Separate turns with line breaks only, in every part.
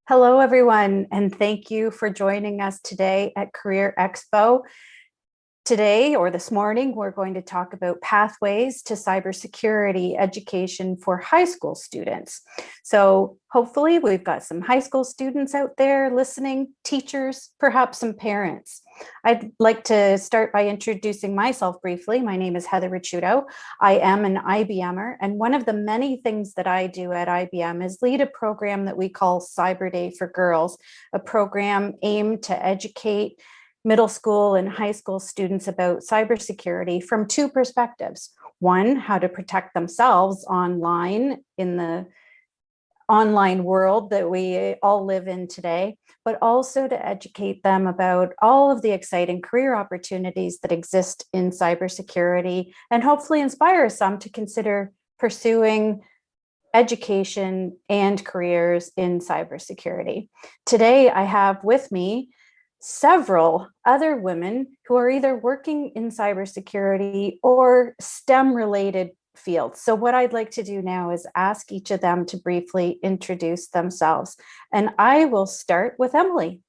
Hello, everyone, and thank you for joining us today at Career Expo. Today, or this morning, we're going to talk about pathways to cybersecurity education for high school students. So hopefully we've got some high school students out there listening, teachers, perhaps some parents. I'd like to start by introducing myself briefly. My name is Heather Ricciuto. I am an IBMer, and one of the many things that I do at IBM is lead a program that we call Cyber Day for Girls, a program aimed to educate middle school and high school students about cybersecurity from two perspectives. One, how to protect themselves online in the online world that we all live in today, but also to educate them about all of the exciting career opportunities that exist in cybersecurity and hopefully inspire some to consider pursuing education and careers in cybersecurity. Today, I have with me several other women who are either working in cybersecurity or STEM related fields. So what I'd like to do now is ask each of them to briefly introduce themselves. And I will start with Emily.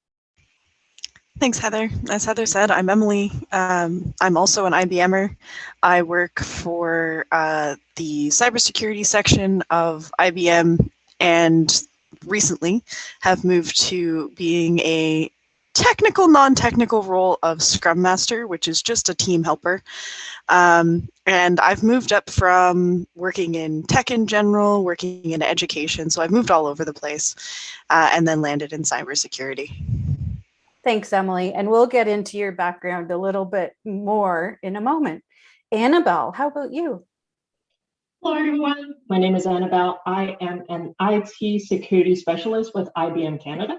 Thanks, Heather. As Heather said, I'm Emily. I'm also an IBMer. I work for the cybersecurity section of IBM and recently have moved to being a technical, non-technical role of Scrum Master, which is just a team helper. And I've moved up from working in tech in general, working in education. So I've moved all over the place and then landed in cybersecurity.
Thanks, Emily. And we'll get into your background a little bit more in a moment. Annabelle, how about you?
Hello, everyone. My name is Annabelle. I am an IT security specialist with IBM Canada.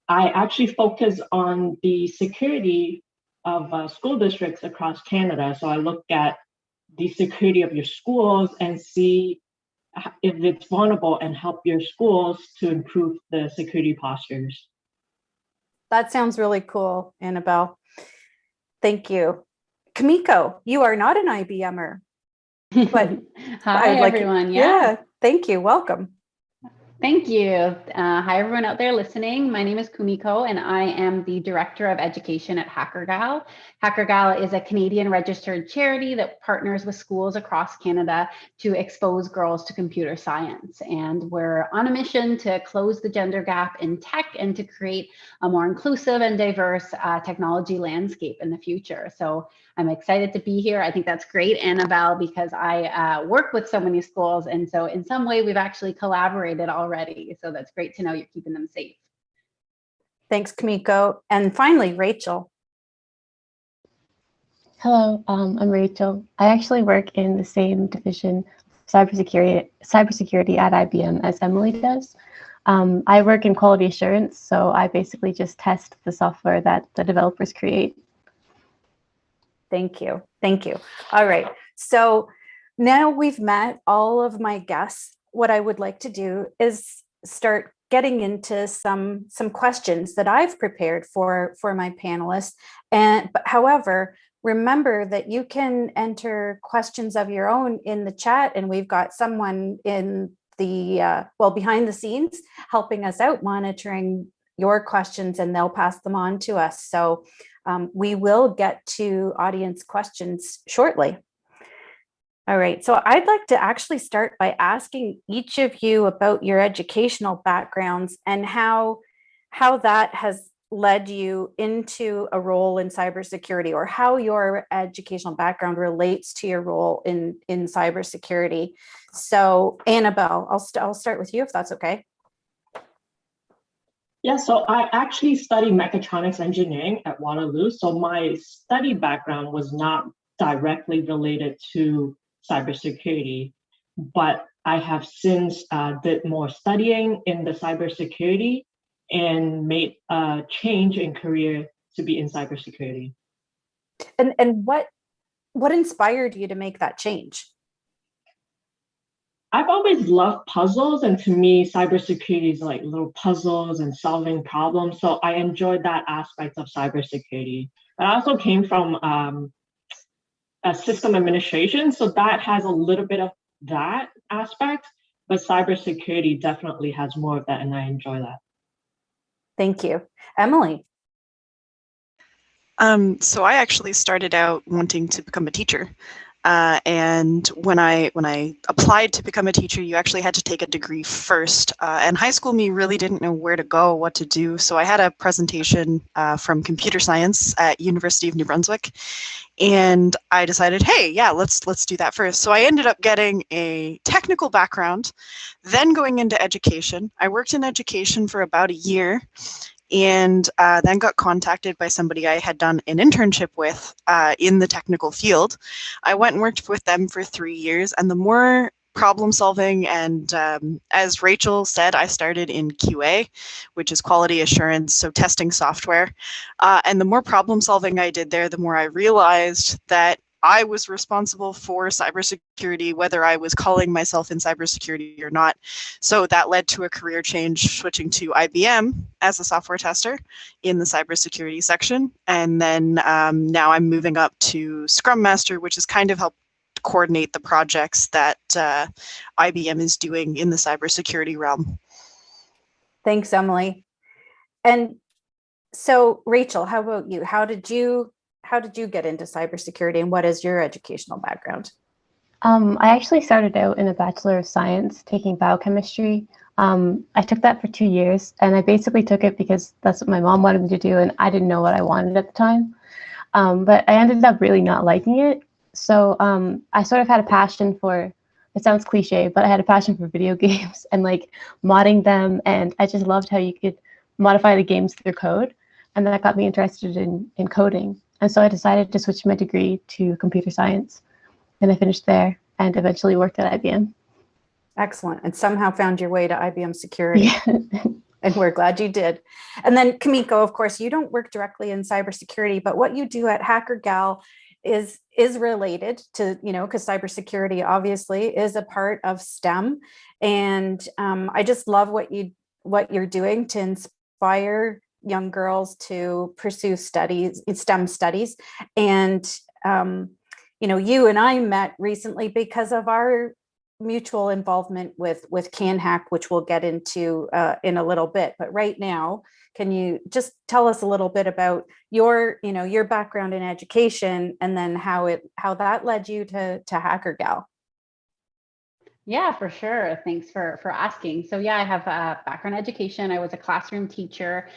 I actually focus on the security of school districts across Canada. So I look at the security of your schools and see if it's vulnerable and help your schools to improve the security postures.
That sounds really cool, Annabelle. Thank you. Kumiko, you are not an IBMer.
But hi, everyone.
Yeah, thank you. Welcome.
Thank you. Hi, everyone out there listening. My name is Kumiko, and I am the Director of Education at Hackergal. Hackergal is a Canadian registered charity that partners with schools across Canada to expose girls to computer science. And we're on a mission to close the gender gap in tech and to create a more inclusive and diverse technology landscape in the future. So I'm excited to be here. I think that's great, Annabelle, because I work with so many schools. And so in some way, we've actually collaborated already. So that's great to know you're keeping them safe.
Thanks, Kumiko. And finally, Rachel.
Hello, I'm Rachel. I actually work in the same division, cybersecurity at IBM as Emily does. I work in quality assurance, so I basically just test the software that the developers create.
Thank you. Thank you. All right. So now we've met all of my guests. What I would like to do is start getting into some questions that I've prepared for my panelists. But however, remember that you can enter questions of your own in the chat, and we've got someone in the behind the scenes helping us out, monitoring your questions, and they'll pass them on to us. So we will get to audience questions shortly. All right, so I'd like to actually start by asking each of you about your educational backgrounds and how that has led you into a role in cybersecurity, or how your educational background relates to your role in cybersecurity. So Annabelle, I'll start with you if that's okay.
Yeah, so I actually studied mechatronics engineering at Waterloo. So my study background was not directly related to cybersecurity, but I have since did more studying in the cybersecurity and made a change in career to be in cybersecurity.
And what inspired you to make that change?
I've always loved puzzles, and to me, cybersecurity is like little puzzles and solving problems. So I enjoyed that aspect of cybersecurity. I also came from a system administration, so that has a little bit of that aspect, but cybersecurity definitely has more of that, and I enjoy that.
Thank you. Emily.
So I actually started out wanting to become a teacher. And when I applied to become a teacher, you actually had to take a degree first. And high school me really didn't know where to go, what to do. So I had a presentation from computer science at University of New Brunswick. And I decided, hey, yeah, let's do that first. So I ended up getting a technical background, then going into education. I worked in education for about a year, and then got contacted by somebody I had done an internship with in the technical field. I went and worked with them for 3 years, and the more problem solving, and as Rachel said, I started in QA, which is quality assurance, so testing software. And the more problem solving I did there, the more I realized that I was responsible for cybersecurity, whether I was calling myself in cybersecurity or not. So that led to a career change, switching to IBM as a software tester in the cybersecurity section. And then now I'm moving up to Scrum Master, which has kind of helped coordinate the projects that IBM is doing in the cybersecurity realm.
Thanks, Emily. And so, Rachel, how about you? How did you get into cybersecurity, and what is your educational background?
I actually started out in a Bachelor of Science taking biochemistry. I took that for 2 years, and I basically took it because that's what my mom wanted me to do, and I didn't know what I wanted at the time. But I ended up really not liking it. So I sort of had a passion for, it sounds cliche, but I had a passion for video games and like modding them. And I just loved how you could modify the games through code. And that got me interested in coding. And so I decided to switch my degree to computer science. And I finished there and eventually worked at IBM.
Excellent. And somehow found your way to IBM Security.
Yeah.
And we're glad you did. And then Kumiko, of course, you don't work directly in cybersecurity, but what you do at Hackergal is related to, because cybersecurity obviously is a part of STEM. And I just love what you're doing to inspire young girls to pursue STEM studies. And you and I met recently because of our mutual involvement with Canhack, which we'll get into in a little bit. But right now, can you just tell us a little bit about your background in education, and then how that led you to Hackergal?
Yeah, for sure. Thanks for asking. So yeah, I have a background in education. I was a classroom teacher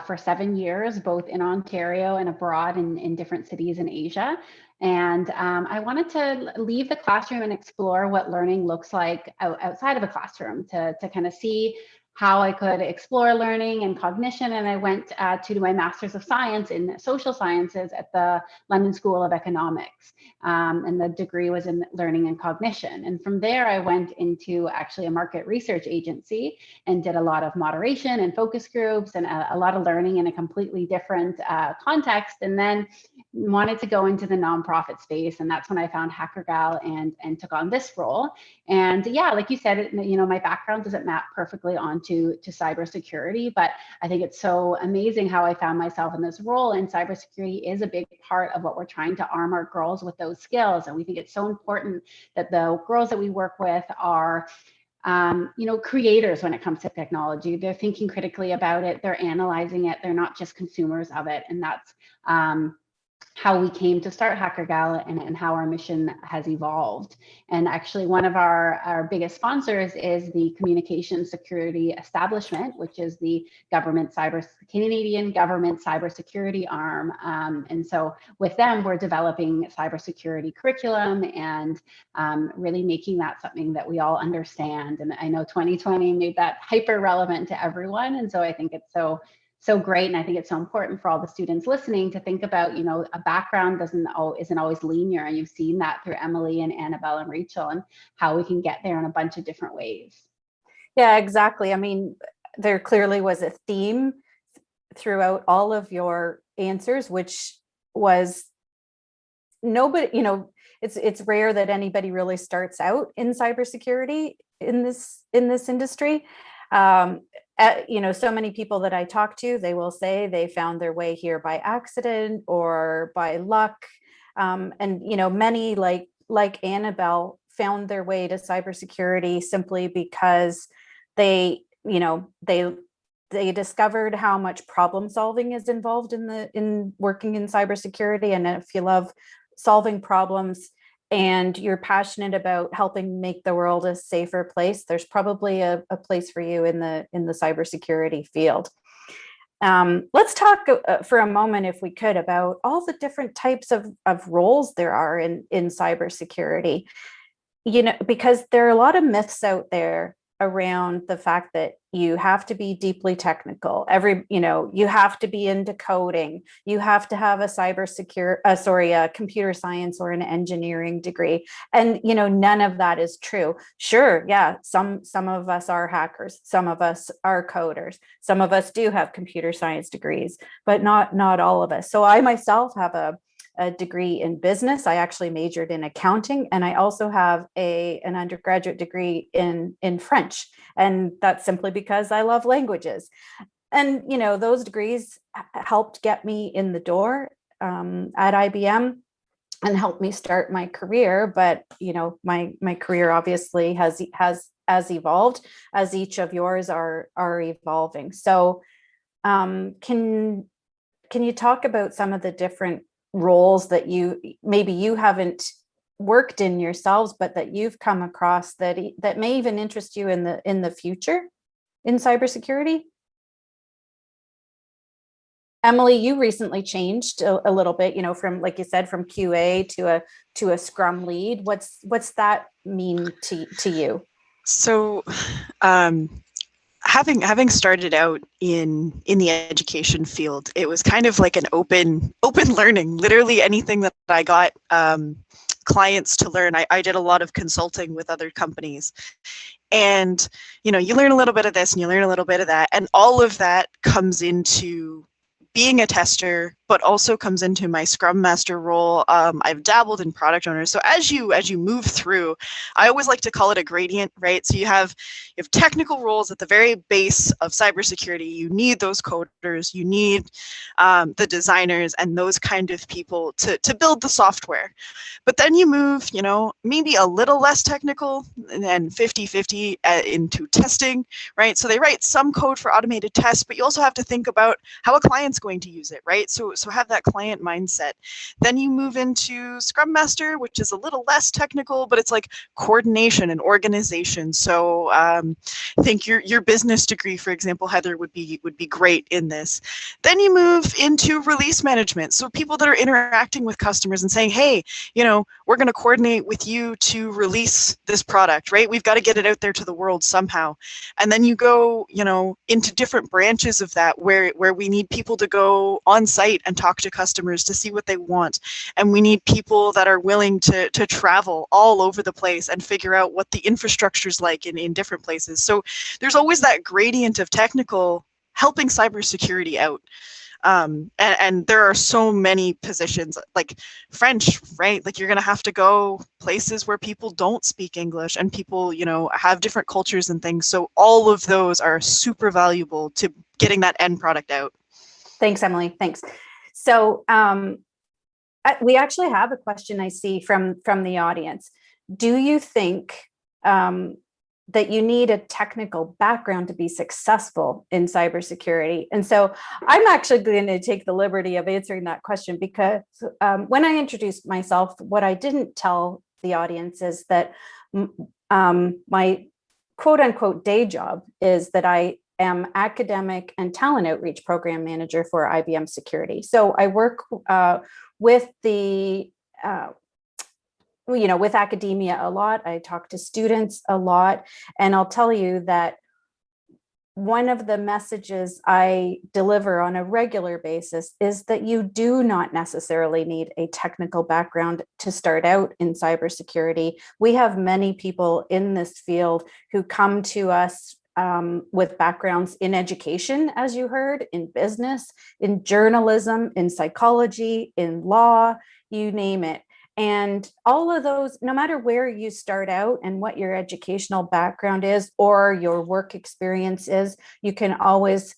for 7 years, both in Ontario and abroad in different cities in Asia. And I wanted to leave the classroom and explore what learning looks like outside of the classroom to kind of see how I could explore learning and cognition. And I went to do my Master's of Science in Social Sciences at the London School of Economics. And the degree was in learning and cognition. And from there, I went into actually a market research agency and did a lot of moderation and focus groups and a lot of learning in a completely different context. And then wanted to go into the nonprofit space. And that's when I found Hackergal and took on this role. And yeah, like you said, my background doesn't map perfectly onto cybersecurity, but I think it's so amazing how I found myself in this role. And cybersecurity is a big part of what we're trying to arm our girls with those skills. And we think it's so important that the girls that we work with are creators when it comes to technology. They're thinking critically about it. They're analyzing it. They're not just consumers of it. And that's how we came to start Hackergal and how our mission has evolved. And actually one of our biggest sponsors is the Communication Security Establishment, which is the Canadian government cybersecurity arm. And so with them, we're developing cybersecurity curriculum and really making that something that we all understand. And I know 2020 made that hyper relevant to everyone. And so I think it's so great. And I think it's so important for all the students listening to think about, a background isn't always linear. And you've seen that through Emily and Annabelle and Rachel and how we can get there in a bunch of different ways.
Yeah, exactly. I mean, there clearly was a theme throughout all of your answers, which was nobody, it's rare that anybody really starts out in cybersecurity in this industry. So many people that I talk to, they will say they found their way here by accident or by luck. And many like Annabelle found their way to cybersecurity simply because they they discovered how much problem solving is involved in working in cybersecurity. And if you love solving problems and you're passionate about helping make the world a safer place, there's probably a place for you in the cybersecurity field. Let's talk for a moment, if we could, about all the different types of roles there are in cybersecurity. You know, because there are a lot of myths out there around the fact that you have to be deeply technical. You have to be into coding. You have to have a computer science or an engineering degree. And, none of that is true. Sure. Yeah. Some of us are hackers. Some of us are coders. Some of us do have computer science degrees, but not all of us. So I myself have a degree in business. I actually majored in accounting, and I also have an undergraduate degree in French. And that's simply because I love languages. And, those degrees helped get me in the door at IBM and helped me start my career. But, my career obviously has evolved, as each of yours are evolving. So can you talk about some of the different roles that you haven't worked in yourselves, but that you've come across that may even interest you in the future in cybersecurity? Emily, you recently changed a little bit, from, like you said, from QA to a Scrum lead. What's that mean to you?
So, having started out in the education field, it was kind of like an open learning. Literally anything that I got clients to learn, I did a lot of consulting with other companies. And, you learn a little bit of this and you learn a little bit of that. And all of that comes into being a tester, but also comes into my Scrum Master role. I've dabbled in product owner. So as you move through, I always like to call it a gradient, right? So you have technical roles at the very base of cybersecurity. You need those coders, you need the designers and those kind of people to build the software. But then you move, maybe a little less technical and 50-50 into testing, right? So they write some code for automated tests, but you also have to think about how a client's going to use it, right? So have that client mindset. Then you move into Scrum Master, which is a little less technical, but it's like coordination and organization. So I think your business degree, for example, Heather, would be great in this. Then you move into release management. So people that are interacting with customers and saying, hey, we're going to coordinate with you to release this product, right? We've got to get it out there to the world somehow. And then you go, into different branches of that where we need people to go on site and talk to customers to see what they want. And we need people that are willing to travel all over the place and figure out what the infrastructure is like in different places. So there's always that gradient of technical helping cybersecurity out. And there are so many positions, like French, right? Like you're going to have to go places where people don't speak English and people, have different cultures and things. So all of those are super valuable to getting that end product out.
Thanks, Emily. Thanks. So we actually have a question I see from the audience. Do you think that you need a technical background to be successful in cybersecurity? And so I'm actually going to take the liberty of answering that question, because when I introduced myself, what I didn't tell the audience is that my quote unquote day job is that I am academic and talent outreach program manager for IBM Security. So I work with with academia a lot. I talk to students a lot, and I'll tell you that one of the messages I deliver on a regular basis is that you do not necessarily need a technical background to start out in cybersecurity. We have many people in this field who come to us with backgrounds in education, as you heard, in business, in journalism, in psychology, in law, you name it. And all of those, no matter where you start out and what your educational background is or your work experience is, you can always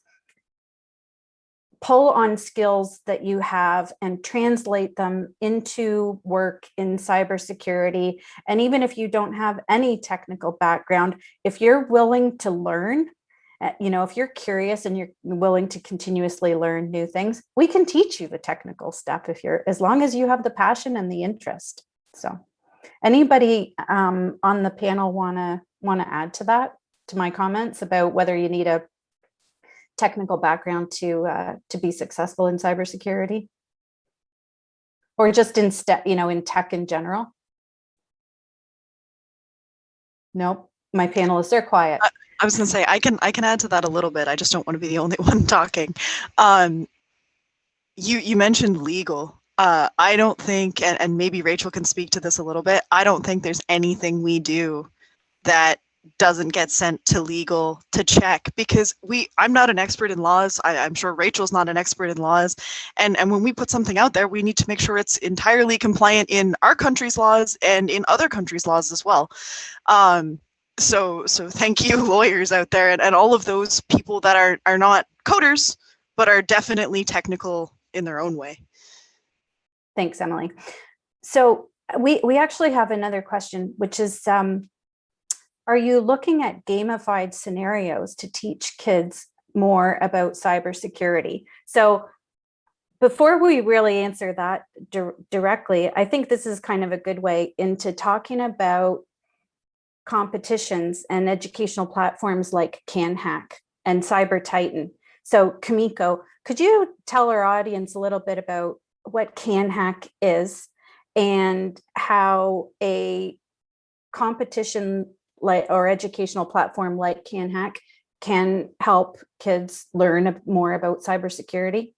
pull on skills that you have and translate them into work in cybersecurity. And even if you don't have any technical background, if you're willing to learn If you're curious and you're willing to continuously learn new things, we can teach you the technical stuff as long as you have the passion and the interest. So anybody on the panel want to add to that, to my comments about whether you need a technical background to be successful in cybersecurity, or just in tech in general? Nope, my panelists are quiet.
I was going to say I can add to that a little bit. I just don't want to be the only one talking. You mentioned legal. I don't think, and maybe Rachel can speak to this a little bit, I don't think there's anything we do that doesn't get sent to legal to check, because I'm not an expert in laws. I'm sure Rachel's not an expert in laws. And when we put something out there, we need to make sure it's entirely compliant in our country's laws and in other countries' laws as well. So thank you, lawyers out there, and all of those people that are not coders, but are definitely technical in their own way.
Thanks, Emily. So we actually have another question, which is, are you looking at gamified scenarios to teach kids more about cybersecurity? So before we really answer that directly, I think this is kind of a good way into talking about competitions and educational platforms like Canhack and Cyber Titan. So Kumiko, could you tell our audience a little bit about what Canhack is and how a competition or educational platform like Canhack can help kids learn more about cybersecurity?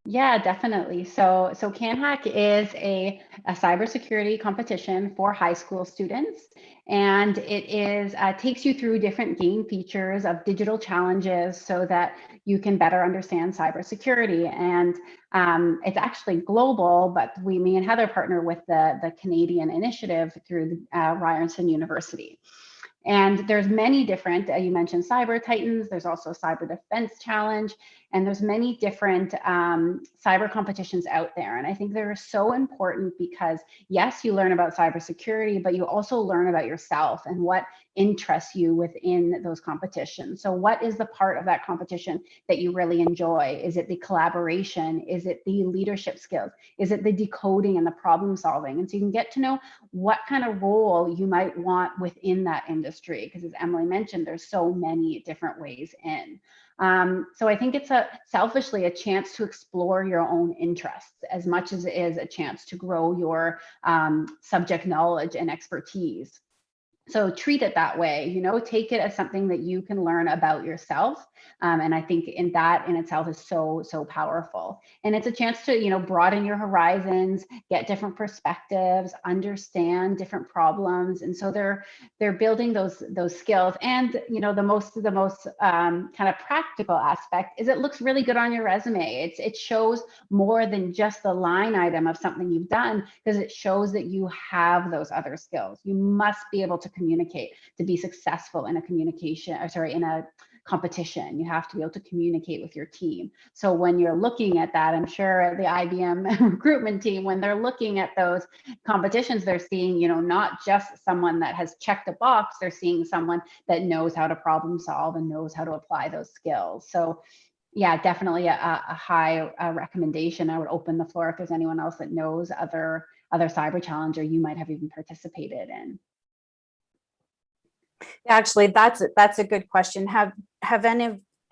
Yeah, definitely. So Canhack is a cybersecurity competition for high school students, and it is takes you through different game features of digital challenges so that you can better understand cybersecurity. And it's actually global, but me and Heather partner with the Canadian initiative through Ryerson University. And there's many different, you mentioned Cyber Titans, there's also Cyber Defense Challenge, and there's many different cyber competitions out there. And I think they're so important because yes, you learn about cybersecurity, but you also learn about yourself and what interests you within those competitions. So what is the part of that competition that you really enjoy? Is it the collaboration? Is it the leadership skills? Is it the decoding and the problem solving? And so you can get to know what kind of role you might want within that industry, because as Emily mentioned, there's so many different ways in. So I think it's selfishly a chance to explore your own interests as much as it is a chance to grow your subject knowledge and expertise. So treat it that way, take it as something that you can learn about yourself. And I think that in itself is so powerful. And it's a chance to, broaden your horizons, get different perspectives, understand different problems. And so they're building those skills. And, the most kind of practical aspect is it looks really good on your resume. It shows more than just the line item of something you've done, because it shows that you have those other skills. You must be able to communicate to be successful in in a competition. You have to be able to communicate with your team. So when you're looking at that, I'm sure the IBM recruitment team, when they're looking at those competitions, they're seeing, not just someone that has checked a box, they're seeing someone that knows how to problem solve and knows how to apply those skills. So yeah, definitely a high recommendation. I would open the floor if there's anyone else that knows other cyber challenge or you might have even participated in.
Actually, that's a good question. Have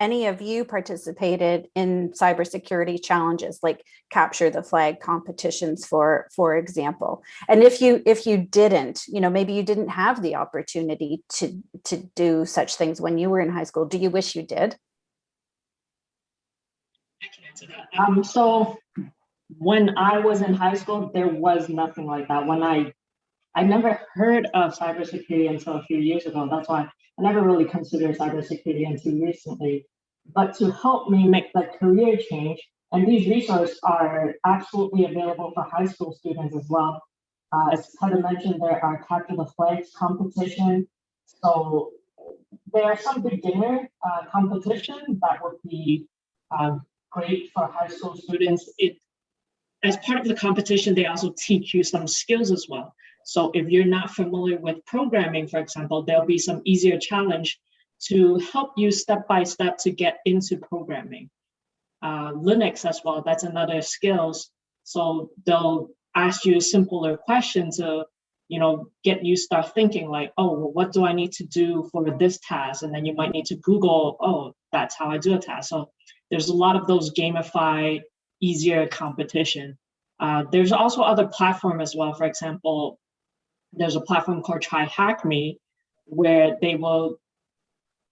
any of you participated in cybersecurity challenges like capture the flag competitions, for example? And if you didn't, maybe you didn't have the opportunity to do such things when you were in high school, do you wish you did?
I can answer that. So when I was in high school, there was nothing like that. When I never heard of cybersecurity until a few years ago. That's why I never really considered cybersecurity until recently. But to help me make that career change, and these resources are absolutely available for high school students as well. As Heather mentioned, there are capture the flags competition. So there are some beginner competition that would be great for high school students. As part of the competition, they also teach you some skills as well. So if you're not familiar with programming, for example, there'll be some easier challenge to help you step by step to get into programming. Linux as well, that's another skills. So they'll ask you a simpler question to, get you start thinking like, oh, well, what do I need to do for this task? And then you might need to Google, oh, that's how I do a task. So there's a lot of those gamified, easier competition. There's also other platform as well. For example, there's a platform called Try Hack Me, where they will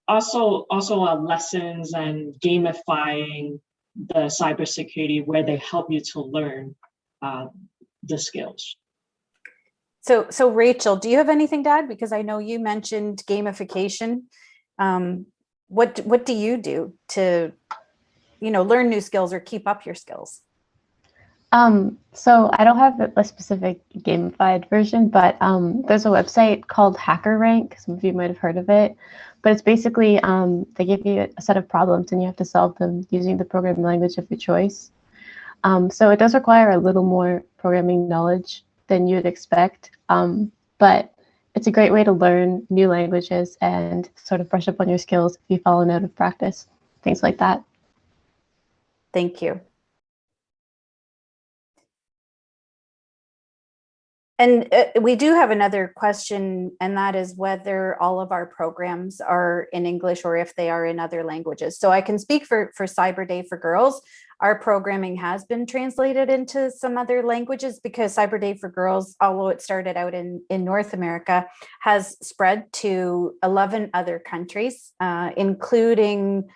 also lessons and gamifying the cybersecurity, where they help you to learn the skills.
So Rachel, do you have anything to add? Because I know you mentioned gamification. What do you do to, learn new skills or keep up your skills?
So I don't have a specific gamified version, but there's a website called HackerRank. Some of you might have heard of it, but it's basically they give you a set of problems and you have to solve them using the programming language of your choice. So it does require a little more programming knowledge than you'd expect, but it's a great way to learn new languages and sort of brush up on your skills if you've fallen out of practice, things like that.
Thank you. And we do have another question, and that is whether all of our programs are in English or if they are in other languages. So I can speak for Cyber Day for Girls. Our programming has been translated into some other languages because Cyber Day for Girls, although it started out in North America, has spread to 11 other countries, including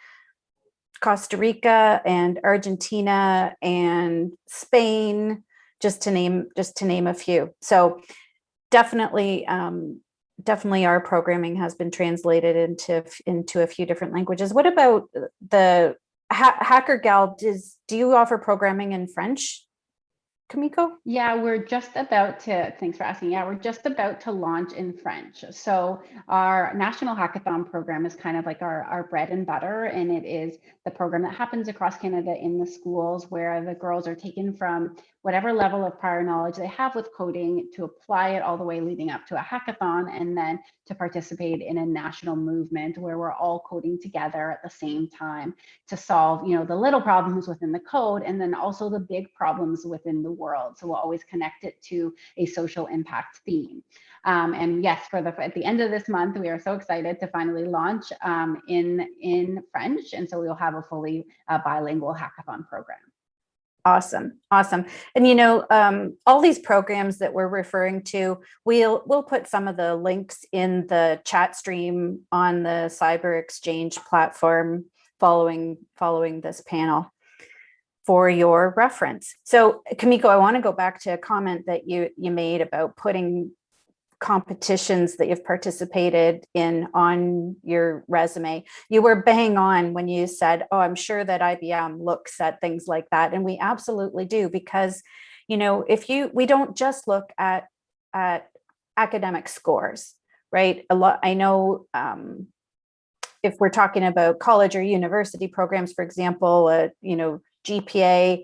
Costa Rica and Argentina and Spain, just to name a few. So definitely our programming has been translated into a few different languages. What about the Hackergal? Do you offer programming in French, Kumiko?
Yeah, we're just about to, thanks for asking. Yeah, we're just about to launch in French. So our National Hackathon program is kind of like our bread and butter, and it is the program that happens across Canada in the schools where the girls are taken from whatever level of prior knowledge they have with coding to apply it all the way leading up to a hackathon, and then to participate in a national movement where we're all coding together at the same time to solve, the little problems within the code and then also the big problems within the world. So we'll always connect it to a social impact theme. And yes, at the end of this month, we are so excited to finally launch in French. And so we'll have a fully bilingual hackathon program.
Awesome. And all these programs that we're referring to, we'll put some of the links in the chat stream on the Cyber Exchange platform following this panel for your reference. So Kumiko, I want to go back to a comment that you made about putting competitions that you've participated in on your resume. You were bang on when you said, oh, I'm sure that IBM looks at things like that. And we absolutely do, because, we don't just look at academic scores, right? I know if we're talking about college or university programs, for example, GPA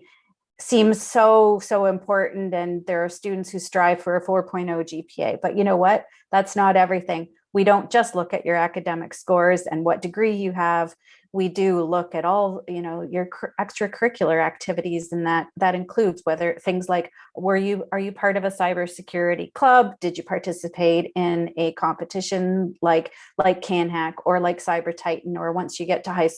seems so important, and there are students who strive for a 4.0 GPA, but you know what? That's not everything. We don't just look at your academic scores and what degree you have. We do look at all, your extracurricular activities, and that includes whether things like, are you part of a cybersecurity club? Did you participate in a competition like Canhack or like Cyber Titan, or once you get to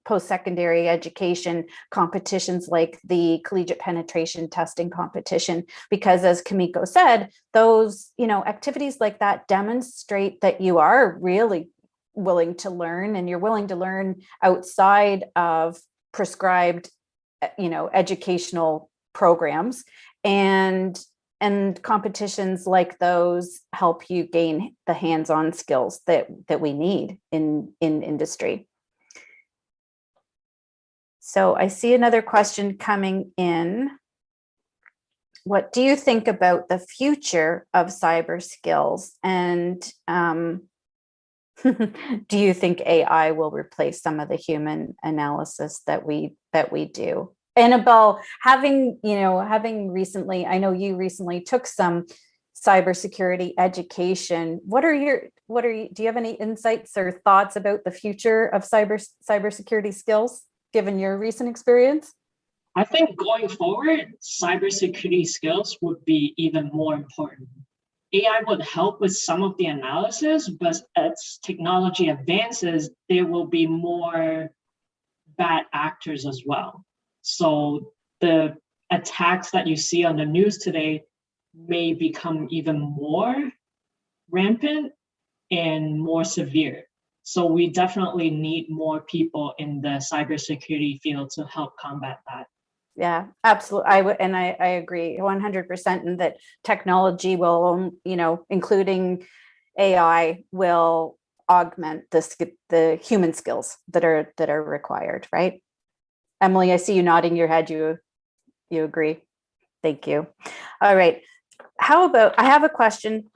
post-secondary education competitions like the collegiate penetration testing competition? Because as Kumiko said, those activities like that demonstrate that you are really willing to learn, and you're willing to learn outside of prescribed educational programs, and competitions like those help you gain the hands-on skills that we need in industry. So I see another question coming in. What do you think about the future of cyber skills, and do you think AI will replace some of the human analysis that we do? Annabelle, having recently, I know you recently took some cybersecurity education. What are what are you, do you have any insights or thoughts about the future of cybersecurity skills, given your recent experience?
I think going forward, cybersecurity skills would be even more important. AI would help with some of the analysis, but as technology advances, there will be more bad actors as well. So the attacks that you see on the news today may become even more rampant and more severe. So we definitely need more people in the cybersecurity field to help combat that.
Yeah, absolutely. I agree 100%, and that technology will, including AI, will augment the human skills that are required, right? Emily, I see you nodding your head. You agree? Thank you. All right. How about, I have a question.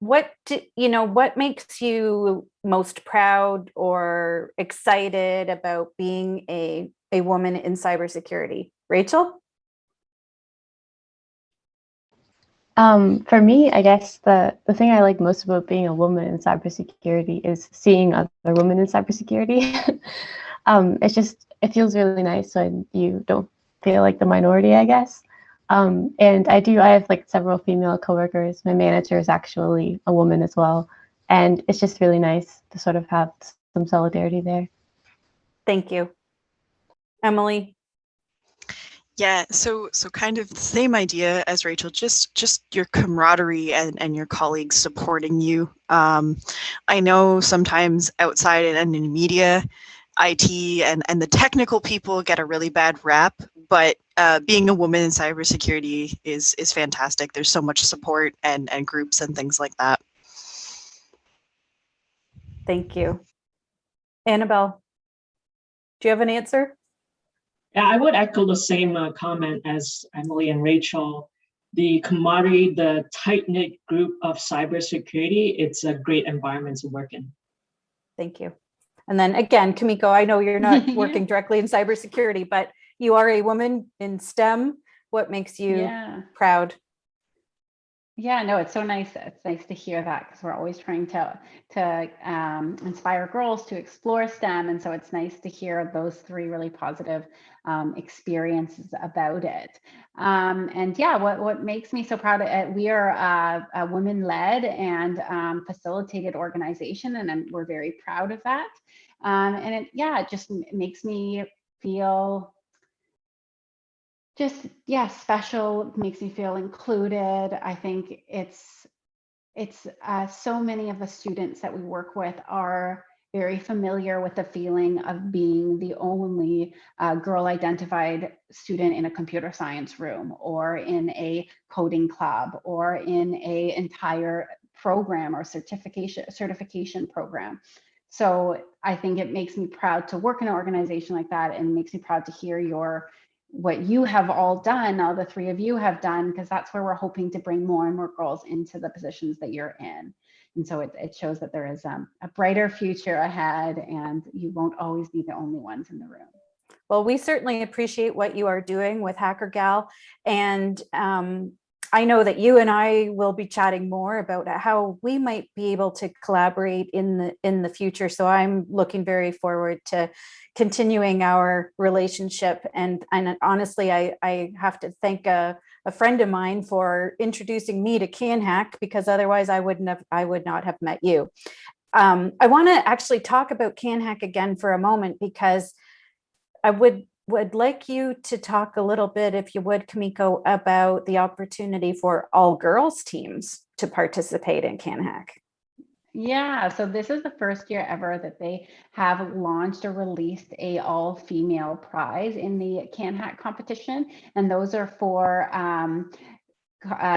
What makes you most proud or excited about being a woman in cybersecurity? Rachel?
For me, I guess the thing I like most about being a woman in cybersecurity is seeing other women in cybersecurity. It feels really nice when you don't feel like the minority, I guess. And I have like several female coworkers. My manager is actually a woman as well. And it's just really nice to sort of have some solidarity there.
Thank you. Emily?
Yeah, so kind of the same idea as Rachel, just your camaraderie and your colleagues supporting you. I know sometimes outside and in media, IT and the technical people get a really bad rap, but being a woman in cybersecurity is fantastic. There's so much support and groups and things like that.
Thank you. Annabelle, do you have an answer?
Yeah, I would echo the same comment as Emily and Rachel. The camaraderie, the tight-knit group of cybersecurity, it's a great environment to work in.
Thank you. And then again, Kumiko, I know you're not working directly in cybersecurity, but you are a woman in STEM. What makes you proud?
Yeah, no, it's so nice. It's nice to hear that, because we're always trying to inspire girls to explore STEM, and so it's nice to hear those three really positive experiences about it. And yeah, what makes me so proud? We are a women-led and facilitated organization, and we're very proud of that. And it just makes me feel special, makes me feel included. I think it's so many of the students that we work with are very familiar with the feeling of being the only girl identified student in a computer science room, or in a coding club, or in a entire program or certification program. So I think it makes me proud to work in an organization like that, and makes me proud to hear what you have all done, all the three of you have done, because that's where we're hoping to bring more and more girls into the positions that you're in. And so it shows that there is a brighter future ahead, and you won't always be the only ones in the room.
Well, we certainly appreciate what you are doing with Hackergal, and I know that you and I will be chatting more about how we might be able to collaborate in the future. So I'm looking very forward to continuing our relationship. And honestly, I have to thank a friend of mine for introducing me to Canhack, because otherwise I would not have met you. I want to actually talk about Canhack again for a moment, because I would like you to talk a little bit, if you would, Kumiko, about the opportunity for all girls teams to participate in Canhack.
Yeah, so this is the first year ever that they have launched or released a all-female prize in the Canhack competition, and those are for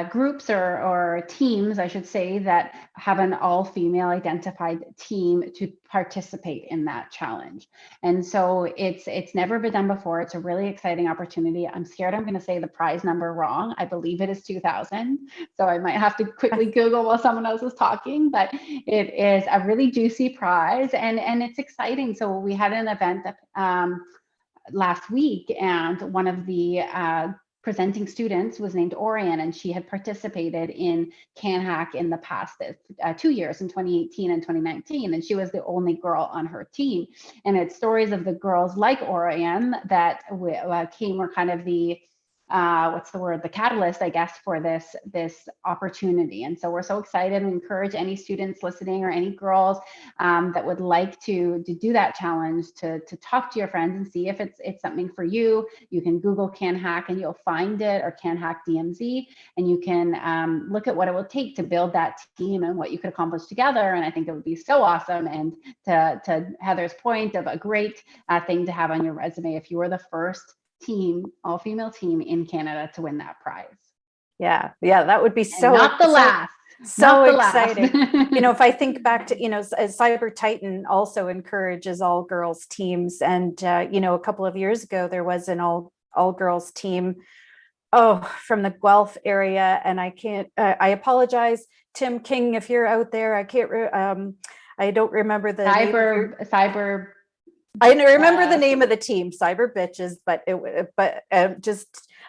groups or teams, I should say, that have an all-female identified team to participate in that challenge. And so it's never been done before. It's a really exciting opportunity. I'm scared I'm going to say the prize number wrong. I believe it is 2,000. So I might have to quickly Google while someone else is talking, but it is a really juicy prize, and it's exciting. So we had an event last week, and one of the presenting students was named Orion, and she had participated in Canhack in the past 2 years, in 2018 and 2019, and she was the only girl on her team. And it's stories of the girls like Orion that were kind of the the catalyst, I guess, for this opportunity. And so we're so excited and encourage any students listening or any girls that would like to do that challenge to talk to your friends and see if it's something for you. You can Google Canhack and you'll find it, or Canhack DMZ, and you can look at what it will take to build that team and what you could accomplish together. And I think it would be so awesome. And to Heather's point, of a great thing to have on your resume if you were the first team, all-female team in Canada to win that prize.
Yeah, that would be
and not the last.
So exciting. If I think back to, Cyber Titan also encourages all girls teams. And, a couple of years ago, there was an all girls team, from the Guelph area. And I apologize, Tim King, if you're out there, I don't remember the
cyber.
I remember the name of the team, Cyber Bitches, but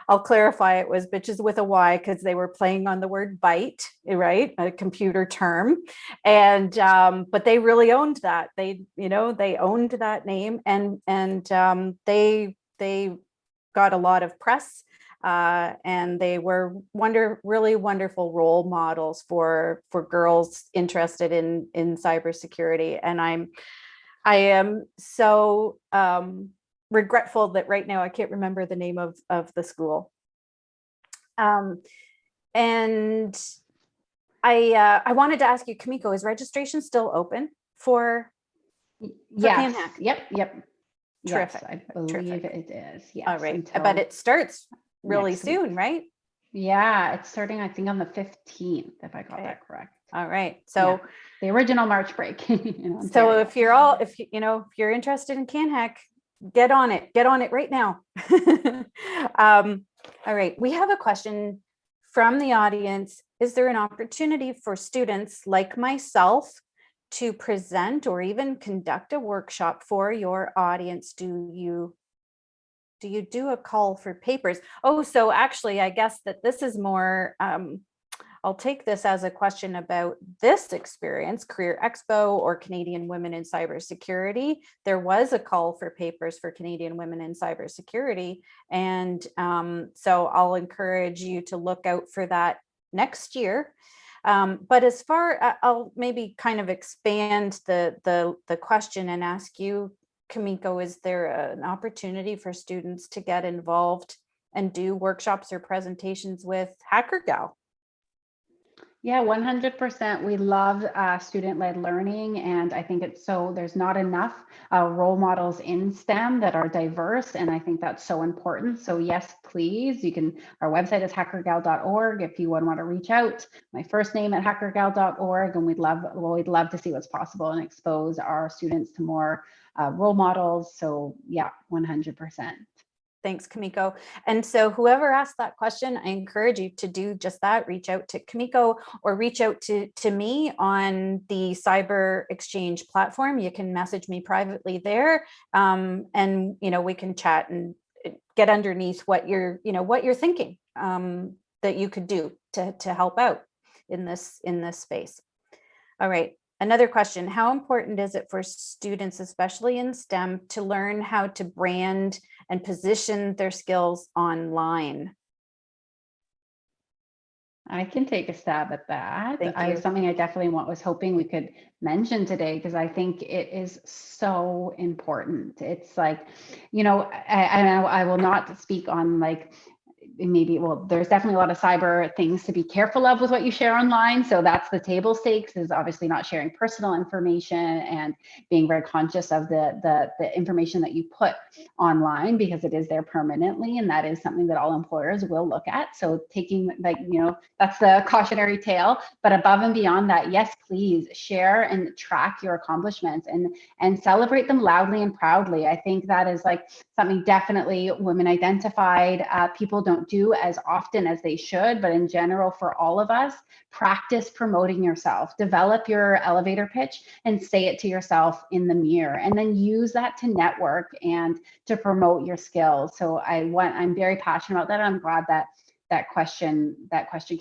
I'll clarify, it was bitches with a Y because they were playing on the word bite, right? A computer term. And, but they really owned that. They owned that name, and they got a lot of press, and they were really wonderful role models for girls interested in cybersecurity. And I am so regretful that right now I can't remember the name of the school. And I wanted to ask you, Kumiko, is registration still open for
yes.
Canhack?
Yep.
Terrific.
Yes, I believe it is. Yes.
All right. But it starts really soon, right?
Yeah, it's starting, I think, on the 15th, if I got that correct.
All right. So
the original March break.
So if you're interested in Canhack, get on it right now. All right. We have a question from the audience. Is there an opportunity for students like myself to present or even conduct a workshop for your audience? Do you do a call for papers? So actually, I guess that this is more, I'll take this as a question about this experience, Career Expo or Canadian Women in Cybersecurity. There was a call for papers for Canadian Women in Cybersecurity. And so I'll encourage you to look out for that next year. But as far, I'll maybe kind of expand the question and ask you, Kumiko, is there an opportunity for students to get involved and do workshops or presentations with Hackergal?
Yeah, 100%. We love student-led learning, and I think there's not enough role models in STEM that are diverse, and I think that's so important. So yes, please, our website is hackergal.org if you want to reach out. My first name at hackergal.org, and we'd love to see what's possible and expose our students to more role models. So yeah, 100%.
Thanks, Kumiko. And so whoever asked that question, I encourage you to do just that. Reach out to Kumiko or reach out to me on the Cyber Exchange platform. You can message me privately there, and we can chat and get underneath what you're thinking that you could do to help out in this space. All right. Another question: how important is it for students, especially in STEM, to learn how to brand and position their skills online?
I can take a stab at that.
Thank you.
Something I definitely was hoping we could mention today, because I think it is so important. It's like, I will not speak on there's definitely a lot of cyber things to be careful of with what you share online. So that's the table stakes, is obviously not sharing personal information and being very conscious of the information that you put online, because it is there permanently. And that is something that all employers will look at. So taking that's the cautionary tale. But above and beyond that, yes, please share and track your accomplishments and celebrate them loudly and proudly. I think that is something definitely women identified people don't do as often as they should, but in general, for all of us, practice promoting yourself. Develop your elevator pitch and say it to yourself in the mirror, and then use that to network and to promote your skills. So I'm very passionate about that. I'm glad that that question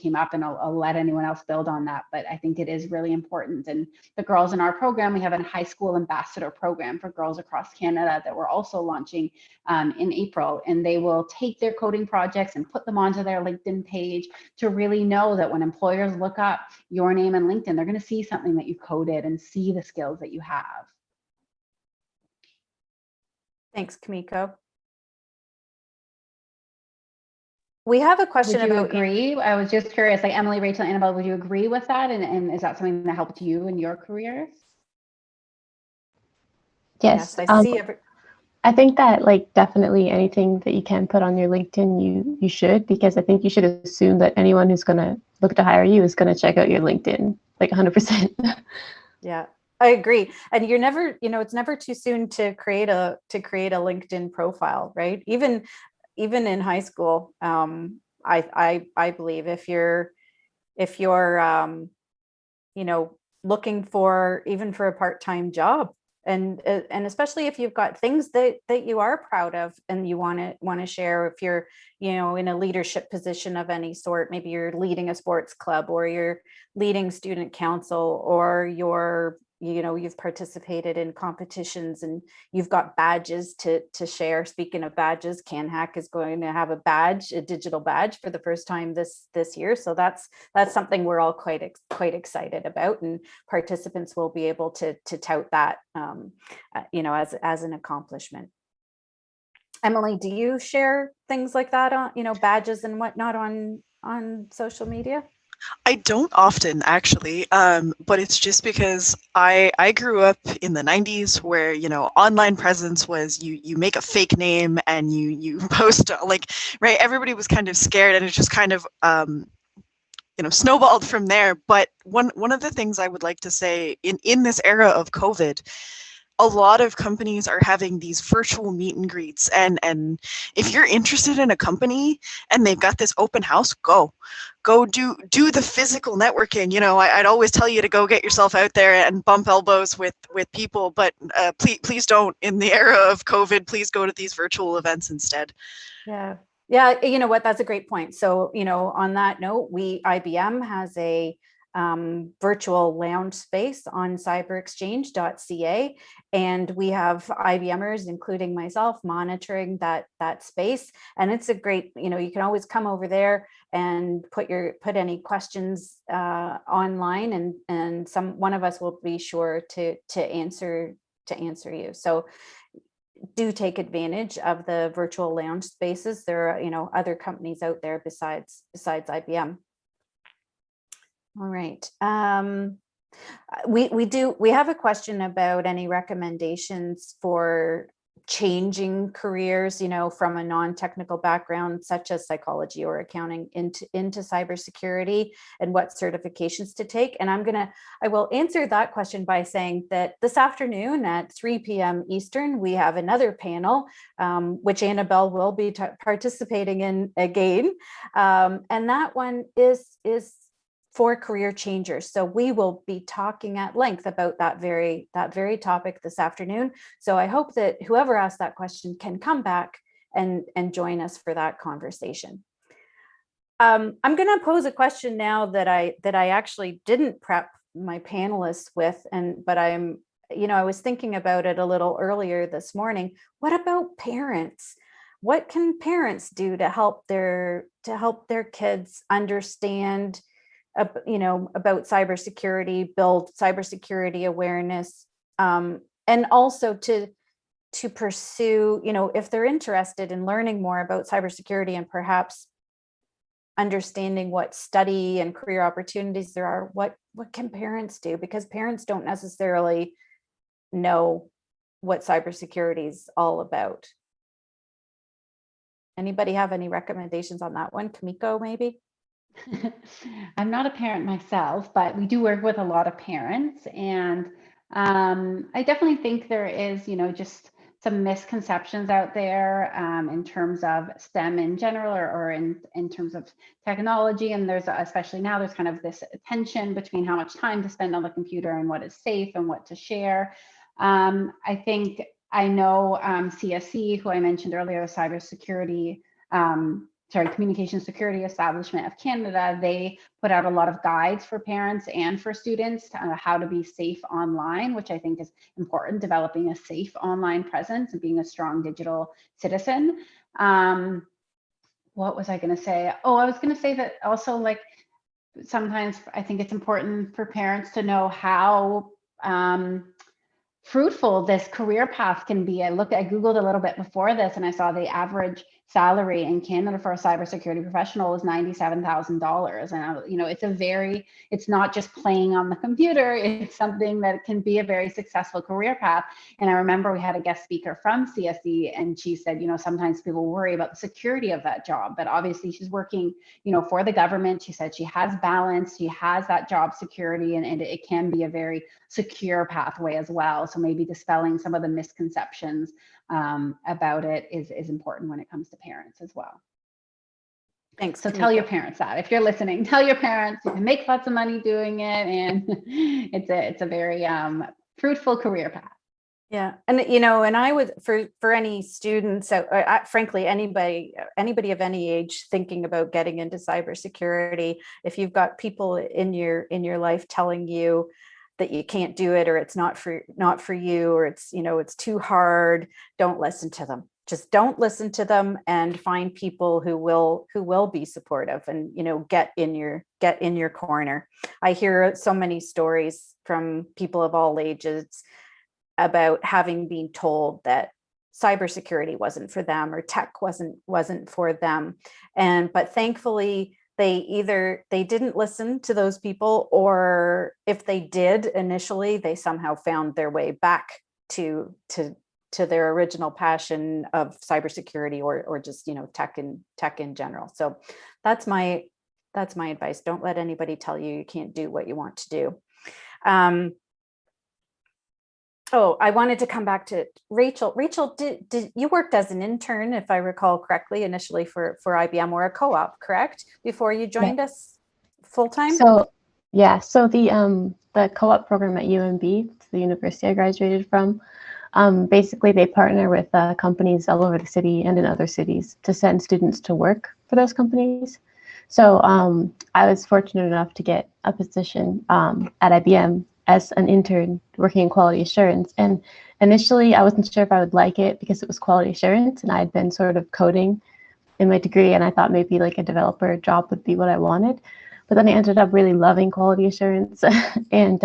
came up, and I'll let anyone else build on that. But I think it is really important. And the girls in our program, we have a high school ambassador program for girls across Canada that we're also launching in April. And they will take their coding projects and put them onto their LinkedIn page to really know that when employers look up your name in LinkedIn, they're going to see something that you coded and see the skills that you have.
Thanks, Kumiko. We have a question
Would you
about
agree? I was just curious, like Emily, Rachel, Annabelle, would you agree with that? And is that something that helped you in your careers?
Yes,
I see.
I think that like definitely anything that you can put on your LinkedIn, you should, because I think you should assume that anyone who's going to look to hire you is going to check out your LinkedIn, like 100%.
Yeah, I agree. And you're never, it's never too soon to create a LinkedIn profile, right? Even in high school, I believe if you're looking for even for a part-time job, and especially if you've got things that you are proud of and you want to share, if you're in a leadership position of any sort, maybe you're leading a sports club, or you're leading student council, or you've participated in competitions and you've got badges to share. Speaking of badges, Canhack is going to have a digital badge for the first time this year. So that's something we're all quite excited about, and participants will be able to tout that, as an accomplishment. Emily, do you share things like that on, badges and whatnot on social media?
I don't often, actually, but it's just because I grew up in the 90s where, online presence was you make a fake name and you post, right, everybody was kind of scared, and it just kind of, snowballed from there. But one of the things I would like to say in this era of COVID, a lot of companies are having these virtual meet and greets, and if you're interested in a company and they've got this open house, go do the physical networking. I'd always tell you to go get yourself out there and bump elbows with people, but please don't, in the era of COVID, please go to these virtual events instead.
Yeah, you know what, that's a great point. So on that note, IBM has a virtual lounge space on cyberexchange.ca, and we have IBMers, including myself, monitoring that space. And it's a great, you can always come over there and put any questions online, and one of us will be sure to answer you. So do take advantage of the virtual lounge spaces. There are other companies out there besides IBM. All right. We have a question about any recommendations for changing careers, from a non-technical background such as psychology or accounting into cybersecurity, and what certifications to take. And I will answer that question by saying that this afternoon at 3 p.m. Eastern, we have another panel, which Annabelle will be participating in again. And that one is for career changers. So we will be talking at length about that very topic this afternoon. So I hope that whoever asked that question can come back and join us for that conversation. I'm going to pose a question now that I actually didn't prep my panelists with, but I was thinking about it a little earlier this morning. What about parents? What can parents do to help their kids understand about cybersecurity, build cybersecurity awareness, and also to pursue, if they're interested in learning more about cybersecurity and perhaps understanding what study and career opportunities there are, what can parents do? Because parents don't necessarily know what cybersecurity is all about. Anybody have any recommendations on that one? Kumiko, maybe?
I'm not a parent myself, but we do work with a lot of parents, and I definitely think there is, just some misconceptions out there in terms of STEM in general, or in terms of technology. And there's, especially now, there's kind of this tension between how much time to spend on the computer and what is safe and what to share. I think I know CSC, who I mentioned earlier, Cybersecurity, Communication Security Establishment of Canada, they put out a lot of guides for parents and for students to how to be safe online, which I think is important, developing a safe online presence and being a strong digital citizen. What was I going to say? Oh, I was going to say that also, like, sometimes I think it's important for parents to know how fruitful this career path can be. I Googled a little bit before this, and I saw the average salary in Canada for a cybersecurity professional is $97,000. And it's not just playing on the computer, it's something that can be a very successful career path. And I remember we had a guest speaker from CSE, and she said, sometimes people worry about the security of that job, but obviously she's working, for the government. She said she has balance, she has that job security, and it can be a very secure pathway as well. So maybe dispelling some of the misconceptions about it is important when it comes to parents as well.
Thanks.
So tell your parents that. If you're listening, tell your parents you can make lots of money doing it, and it's a very fruitful career path.
Yeah, and and I would, for any students, frankly, anybody of any age thinking about getting into cybersecurity, if you've got people in your life telling you that you can't do it, or it's not for you, or it's too hard, don't listen to them. Just don't listen to them, and find people who will be supportive and get in your corner. I hear so many stories from people of all ages about having been told that cybersecurity wasn't for them, or tech wasn't for them, but thankfully they didn't listen to those people, or if they did initially, they somehow found their way back to their original passion of cybersecurity, or just tech in general. So that's my advice. Don't let anybody tell you can't do what you want to do. Oh, I wanted to come back to Rachel. Rachel, did you worked as an intern, if I recall correctly, initially for IBM, or a co-op, correct? Before you joined us full time?
So the co-op program at UMB, the university I graduated from, basically they partner with companies all over the city and in other cities to send students to work for those companies. So I was fortunate enough to get a position at IBM as an intern working in quality assurance. And initially I wasn't sure if I would like it because it was quality assurance, and I had been sort of coding in my degree, and I thought maybe like a developer job would be what I wanted. But then I ended up really loving quality assurance. And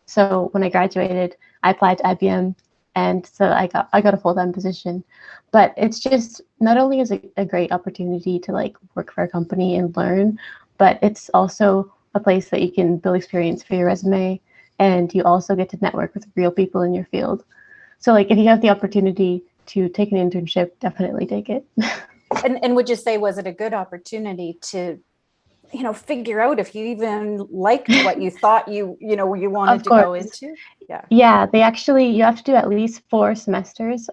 so when I graduated, I applied to IBM, and so I got a full-time position. But it's just, not only is it a great opportunity to like work for a company and learn, but it's also a place that you can build experience for your resume, and you also get to network with real people in your field. So like if you have the opportunity to take an internship, definitely take it.
And would you say, was it a good opportunity to figure out if you even liked what you thought you wanted to go into?
Yeah, they actually, you have to do at least 4 semesters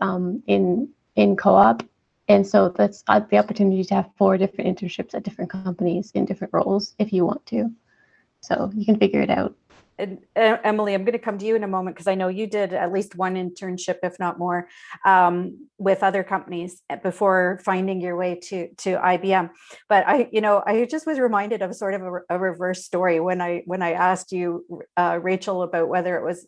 in co-op, and so that's the opportunity to have 4 different internships at different companies in different roles if you want to. So you can figure it out.
And Emily, I'm going to come to you in a moment, because I know you did at least one internship, if not more, with other companies before finding your way to IBM. But I just was reminded of sort of a reverse story when I asked you, Rachel, about whether it was,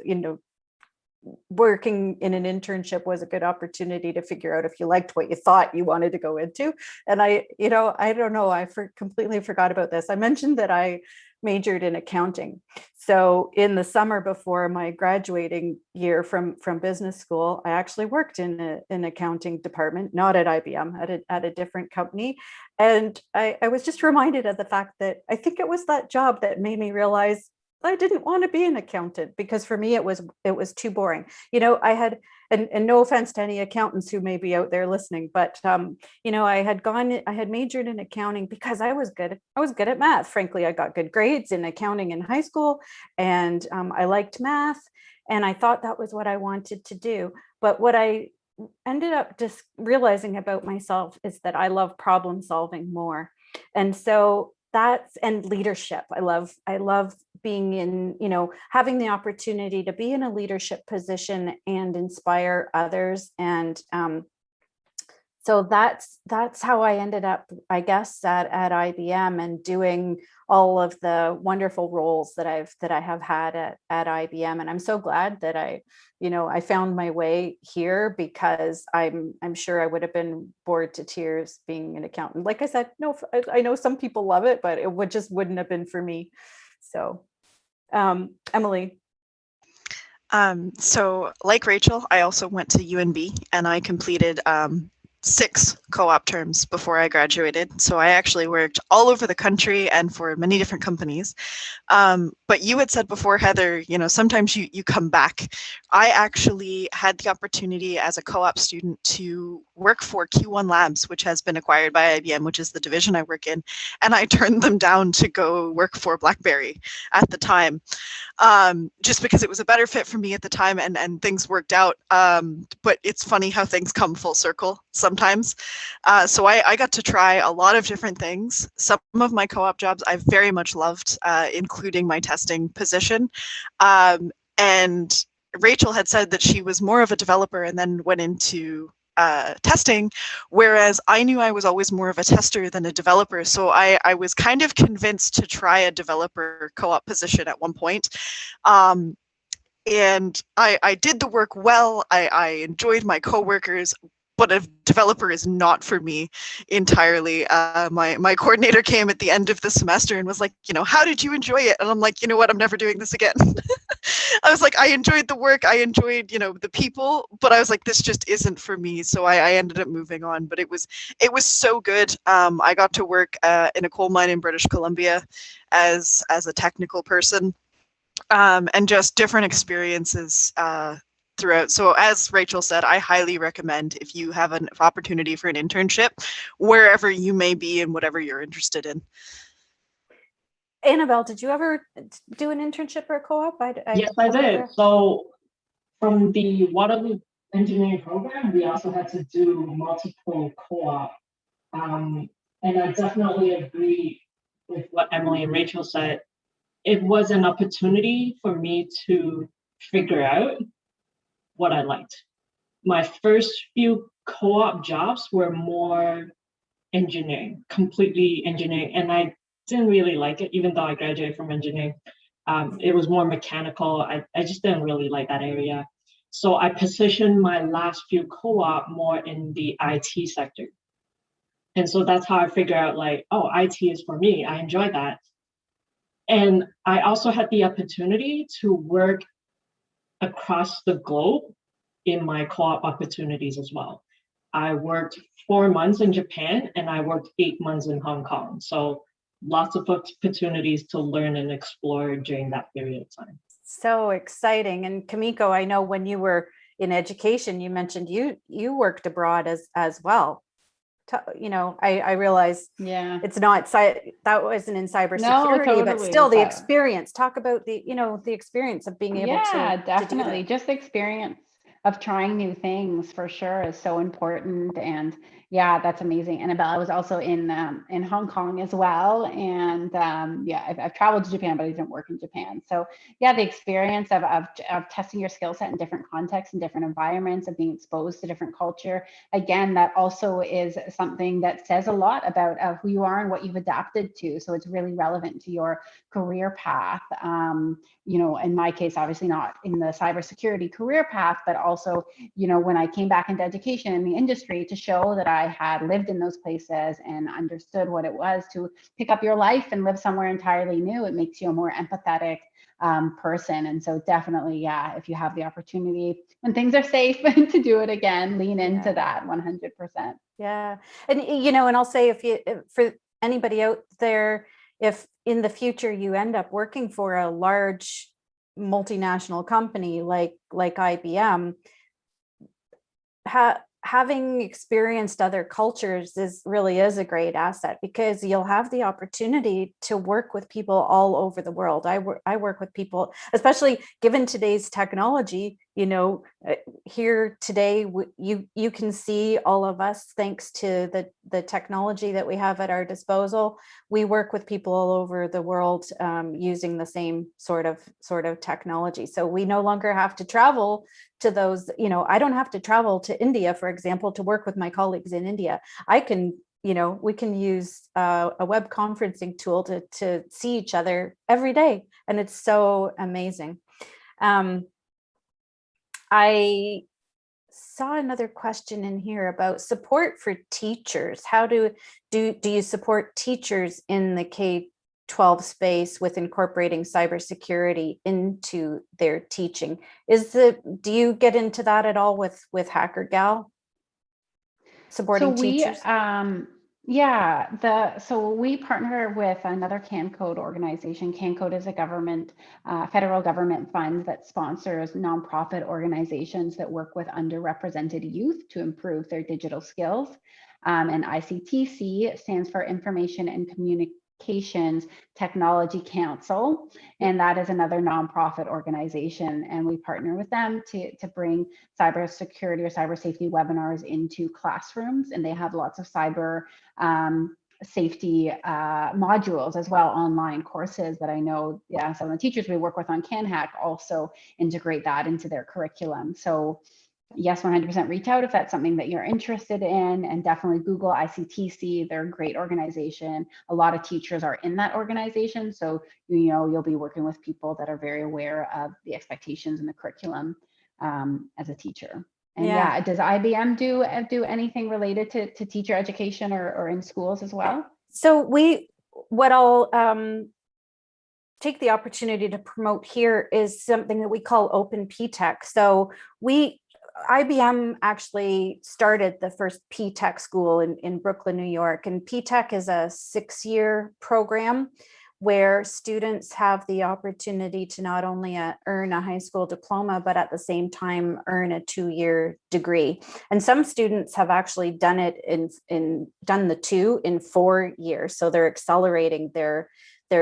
working in an internship was a good opportunity to figure out if you liked what you thought you wanted to go into. And I don't know, I completely forgot about this. I mentioned that I majored in accounting. So in the summer before my graduating year from business school, I actually worked in an accounting department, not at IBM, at a different company. And I was just reminded of the fact that I think it was that job that made me realize I didn't want to be an accountant, because for me it was too boring. I had, and no offense to any accountants who may be out there listening, but I had majored in accounting because I was good at math. Frankly, I got good grades in accounting in high school, and I liked math, and I thought that was what I wanted to do. But what I ended up just realizing about myself is that I love problem solving more. And so and leadership. I love being in, having the opportunity to be in a leadership position and inspire others. And so that's how I ended up, I guess, at IBM and doing all of the wonderful roles that I have had at IBM. And I'm so glad that I found my way here, because I'm sure I would have been bored to tears being an accountant. Like I said, no, I know some people love it, but it just wouldn't have been for me. So, Emily.
So like Rachel, I also went to UNB and I completed 6 co-op terms before I graduated. So I actually worked all over the country and for many different companies. But you had said before, Heather, sometimes you come back. I actually had the opportunity as a co-op student to work for Q1 Labs, which has been acquired by IBM, which is the division I work in. And I turned them down to go work for BlackBerry at the time, just because it was a better fit for me at the time, and things worked out. But it's funny how things come full circle sometimes. So I got to try a lot of different things. Some of my co-op jobs I very much loved, including my testing position. And Rachel had said that she was more of a developer and then went into testing, whereas I knew I was always more of a tester than a developer. So I was kind of convinced to try a developer co-op position at one point. And I did the work well. I enjoyed my coworkers, but a developer is not for me entirely. My coordinator came at the end of the semester and was like, how did you enjoy it? And I'm like, you know what, I'm never doing this again. I was like, I enjoyed the work, I enjoyed, the people, but I was like, this just isn't for me. So I ended up moving on, but it was so good. I got to work in a coal mine in British Columbia as a technical person, and just different experiences throughout. So as Rachel said, I highly recommend, if you have an opportunity for an internship, wherever you may be and whatever you're interested in.
Annabelle, did you ever do an internship or a co-op?
Yes, I did. So from the Waterloo engineering program, we also had to do multiple co-op. And I definitely agree with what Emily and Rachel said. It was an opportunity for me to figure out what I liked. My first few co-op jobs were more engineering, completely engineering, and I didn't really like it, even though I graduated from engineering. It was more mechanical. I just didn't really like that area. So I positioned my last few co-op more in the IT sector. And so that's how I figured out, like, oh, IT is for me. I enjoy that. And I also had the opportunity to work across the globe in my co-op opportunities as well. I worked 4 months in Japan and I worked 8 months in Hong Kong. So lots of opportunities to learn and explore during that period of time.
So exciting. And Kumiko, I know when you were in education, you mentioned you worked abroad as well. I realize it's not, that wasn't in cybersecurity, but still the experience. Talk about the experience of being able to
definitely
to
just the experience of trying new things for sure is so important. And yeah, that's amazing. Annabelle, I was also in Hong Kong as well. And I've traveled to Japan, but I didn't work in Japan. So yeah, the experience of testing your skill set in different contexts and different environments, of being exposed to different culture. Again, that also is something that says a lot about who you are and what you've adapted to. So it's really relevant to your career path. In my case, obviously not in the cybersecurity career path, but also, when I came back into education in the industry, to show that I had lived in those places and understood what it was to pick up your life and live somewhere entirely new. It makes you a more empathetic person. And so definitely, if you have the opportunity when things are safe to do it again, lean into that 100%.
Yeah. And, and I'll say, for anybody out there, if in the future you end up working for a large multinational company like IBM, having experienced other cultures really is a great asset, because you'll have the opportunity to work with people all over the world. I work with people, especially given today's technology, you know, here today, you can see all of us, thanks to the technology that we have at our disposal. We work with people all over the world using the same sort of technology. So we no longer have to travel to those, you know, I don't have to travel to India, for example, to work with my colleagues in India. I can, you know, we can use a web conferencing tool to see each other every day. And it's so amazing. I saw another question in here about support for teachers. How do you support teachers in the K-12 space with incorporating cybersecurity into their teaching? Do you get into that at all with Hackergal? Supporting teachers?
So we partner with another CanCode organization. CanCode is a government, federal government fund that sponsors nonprofit organizations that work with underrepresented youth to improve their digital skills. And ICTC stands for Information and Communications Technology Council, and that is another nonprofit organization, and we partner with them to bring cybersecurity or cyber safety webinars into classrooms, and they have lots of cyber safety modules as well, online courses that I know some of the teachers we work with on Canhack also integrate that into their curriculum. So yes, 100% reach out if that's something that you're interested in, and definitely Google ICTC. They're a great organization. A lot of teachers are in that organization. So, you know, you'll be working with people that are very aware of the expectations in the curriculum as a teacher. And yeah, does IBM do anything related to teacher education or in schools as well?
So what I'll take the opportunity to promote here is something that we call Open PTech. So IBM actually started the first PTech school in Brooklyn, New York. And PTech is a 6-year program where students have the opportunity to not only earn a high school diploma, but at the same time earn a 2-year degree. And some students have actually done it done the 2 in 4 years. So they're accelerating their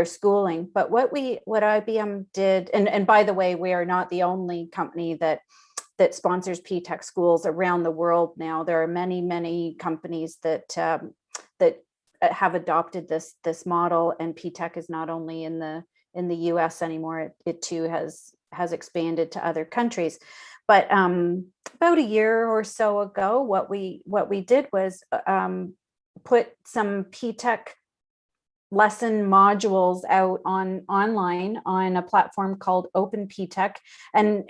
schooling. But what IBM did, and by the way, we are not the only company that sponsors PTech schools around the world now. There are many companies that have adopted this model, and PTech is not only in the US anymore. It too has expanded to other countries. But about a year or so ago, what we did was put some PTech lesson modules out online on a platform called Open PTech. And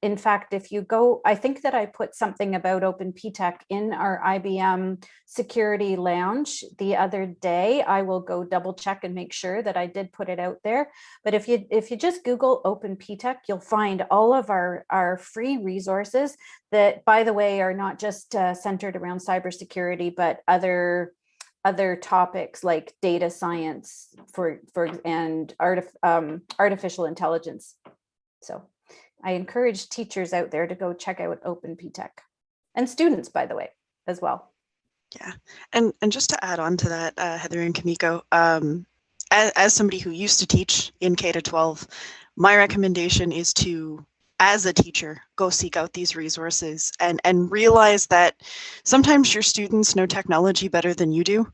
in fact, if you go, I think that I put something about Open PTech in our IBM security lounge the other day. I will go double check and make sure that I did put it out there. But if you just Google Open PTech, you'll find all of our free resources that, by the way, are not just centered around cybersecurity, but other topics like data science and artificial intelligence. So I encourage teachers out there to go check out Open PTech, and students, by the way, as well.
Yeah, and just to add on to that, Heather and Kumiko, as somebody who used to teach in K-12, my recommendation is to, as a teacher, go seek out these resources and realize that sometimes your students know technology better than you do.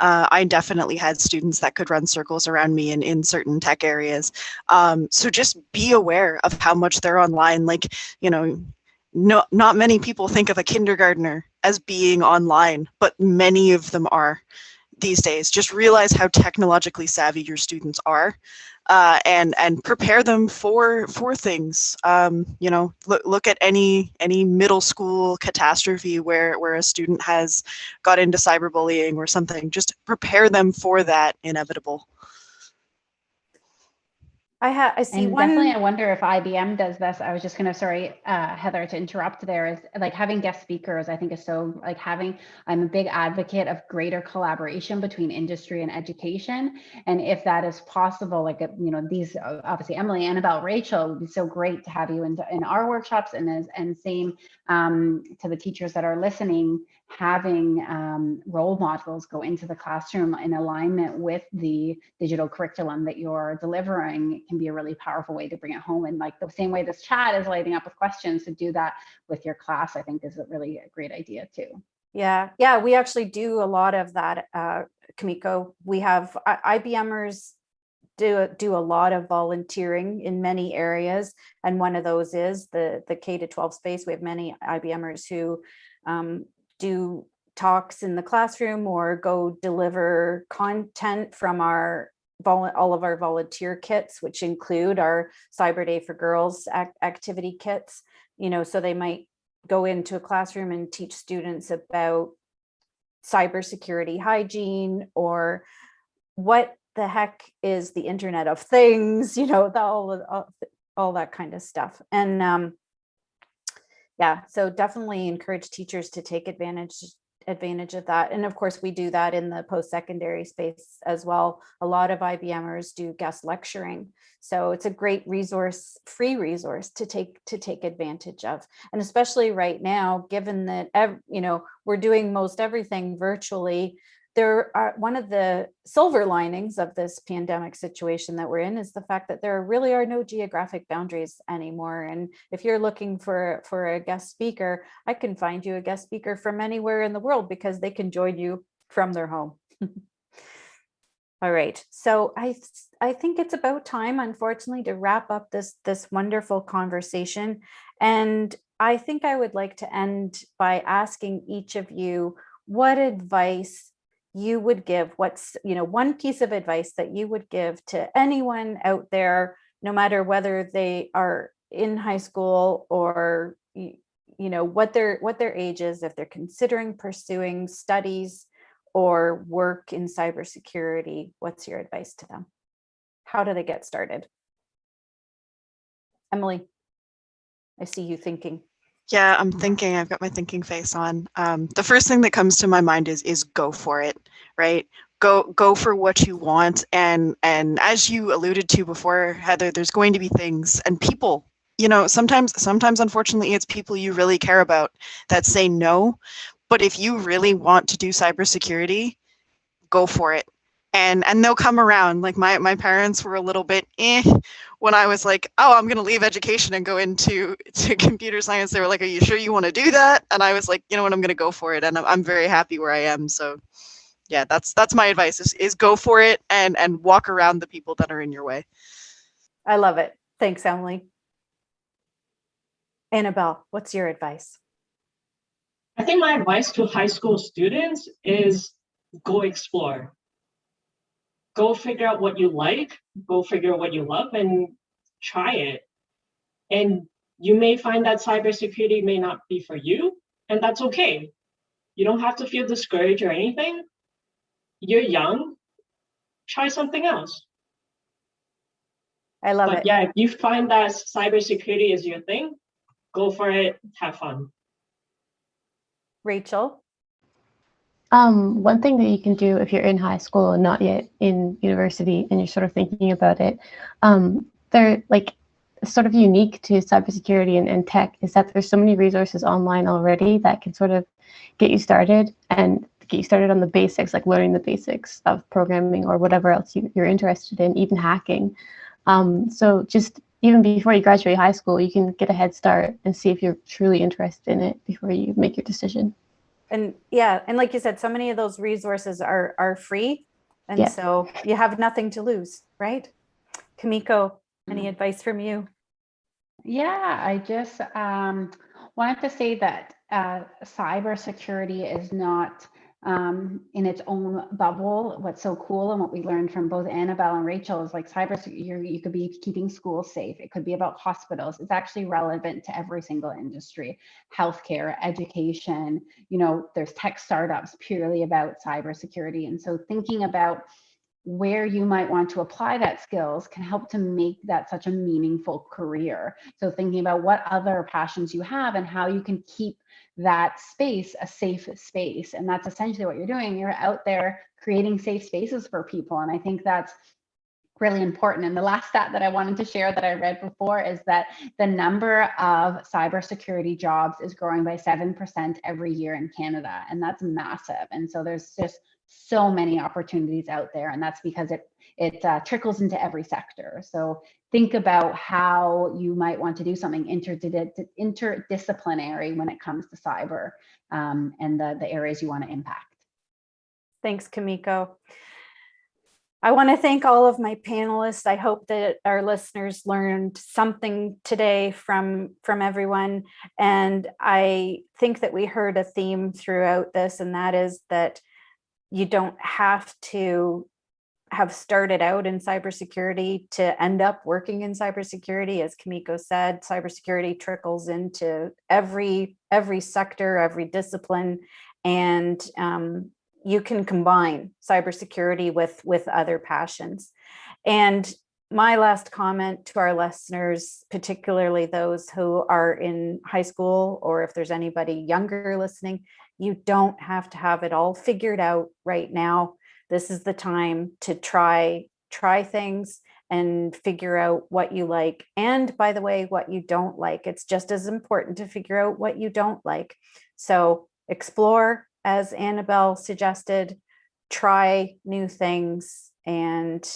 I definitely had students that could run circles around me in certain tech areas. So just be aware of how much they're online. Like, you know, not many people think of a kindergartner as being online, but many of them are these days. Just realize how technologically savvy your students are. And prepare them for things. You know, look at any middle school catastrophe where a student has got into cyberbullying or something. Just prepare them for that inevitable.
I see
and
one.
Definitely, I wonder if IBM does this. I was just going to, sorry, Heather, to interrupt there, is like having guest speakers, I think is so like I'm a big advocate of greater collaboration between industry and education. And if that is possible, like, you know, these, obviously, Emily, Annabelle, Rachel, it would be so great to have you in our workshops, and same to the teachers that are listening, having role models go into the classroom in alignment with the digital curriculum that you're delivering. It can can be a really powerful way to bring it home. And like the same way this chat is lighting up with questions, to do that with your class, I think is a really great idea too.
Yeah, we actually do a lot of that, Kumiko. We have IBMers do a lot of volunteering in many areas, and one of those is the K to 12 space. We have many IBMers who do talks in the classroom or go deliver content from all of our volunteer kits, which include our Cyber Day for Girls activity kits. So they might go into a classroom and teach students about cybersecurity hygiene, or what the heck is the Internet of Things, all that kind of stuff. And yeah, so definitely encourage teachers to take advantage of that. And of course, we do that in the post-secondary space as well. A lot of IBMers do guest lecturing. So it's a great resource, free resource to take advantage of. And especially right now, given that, we're doing most everything virtually, one of the silver linings of this pandemic situation that we're in is the fact that there really are no geographic boundaries anymore. And if you're looking for a guest speaker, I can find you a guest speaker from anywhere in the world because they can join you from their home. All right, so I think it's about time, unfortunately, to wrap up this wonderful conversation. And I think I would like to end by asking each of you what advice you would give, what's one piece of advice that you would give to anyone out there, no matter whether they are in high school or what their age is, if they're considering pursuing studies or work in cybersecurity. What's your advice to them? How do they get started? Emily, I see you thinking.
Yeah, I'm thinking. I've got my thinking face on. The first thing that comes to my mind is go for it, right? Go for what you want, and as you alluded to before, Heather, there's going to be things and people. Sometimes unfortunately, it's people you really care about that say no. But if you really want to do cybersecurity, go for it. And they'll come around. Like my parents were a little bit when I was like, oh, I'm going to leave education and go into computer science. They were like, are you sure you want to do that? And I was like, you know what, I'm going to go for it. And I'm very happy where I am. So yeah, that's my advice is go for it and walk around the people that are in your way.
I love it. Thanks, Emily. Annabelle, what's your advice?
I think my advice to high school students is go explore. Go figure out what you like, go figure out what you love, and try it. And you may find that cybersecurity may not be for you, and that's okay. You don't have to feel discouraged or anything. You're young, try something else.
I love it.
Yeah, if you find that cybersecurity is your thing, go for it, have fun.
Rachel?
One thing that you can do if you're in high school and not yet in university and you're sort of thinking about it, they're like sort of unique to cybersecurity and tech is that there's so many resources online already that can sort of get you started and get you started on the basics, like learning the basics of programming or whatever else you're interested in, even hacking. So just even before you graduate high school, you can get a head start and see if you're truly interested in it before you make your decision.
And yeah, and like you said, so many of those resources are free. And
Yeah.
So you have nothing to lose, right? Kumiko, any advice from you?
Yeah, I just wanted to say that cybersecurity is not in its own bubble. What's so cool and what we learned from both Annabelle and Rachel is like cybersecurity, you could be keeping schools safe. It could be about hospitals. It's actually relevant to every single industry, healthcare, education, there's tech startups purely about cybersecurity. And so thinking about where you might want to apply that skills can help to make that such a meaningful career. So thinking about what other passions you have and how you can keep that space a safe space. And that's essentially what you're doing. You're out there creating safe spaces for people. And I think that's really important. And the last stat that I wanted to share that I read before is that the number of cybersecurity jobs is growing by 7% every year in Canada. And that's massive. And so there's just so many opportunities out there. And that's because it trickles into every sector. So think about how you might want to do something interdisciplinary when it comes to cyber and the areas you want to impact.
Thanks, Kumiko. I want to thank all of my panelists. I hope that our listeners learned something today from everyone. And I think that we heard a theme throughout this, and that is that you don't have to have started out in cybersecurity to end up working in cybersecurity. As Kumiko said, cybersecurity trickles into every sector, every discipline, and you can combine cybersecurity with other passions. And my last comment to our listeners, particularly those who are in high school, or if there's anybody younger listening, you don't have to have it all figured out right now. This is the time to try things and figure out what you like. And by the way, what you don't like. It's just as important to figure out what you don't like. So explore, as Annabelle suggested, try new things and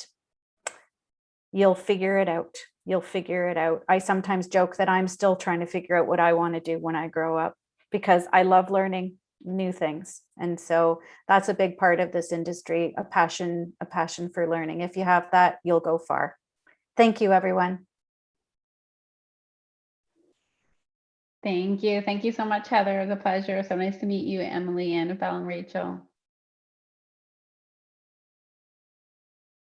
you'll figure it out. You'll figure it out. I sometimes joke that I'm still trying to figure out what I want to do when I grow up, because I love learning new things. And so that's a big part of this industry, a passion for learning. If you have that, you'll go far. Thank you, everyone.
Thank you. Thank you so much, Heather. It was a pleasure. So nice to meet you, Emily, Annabelle, and Rachel.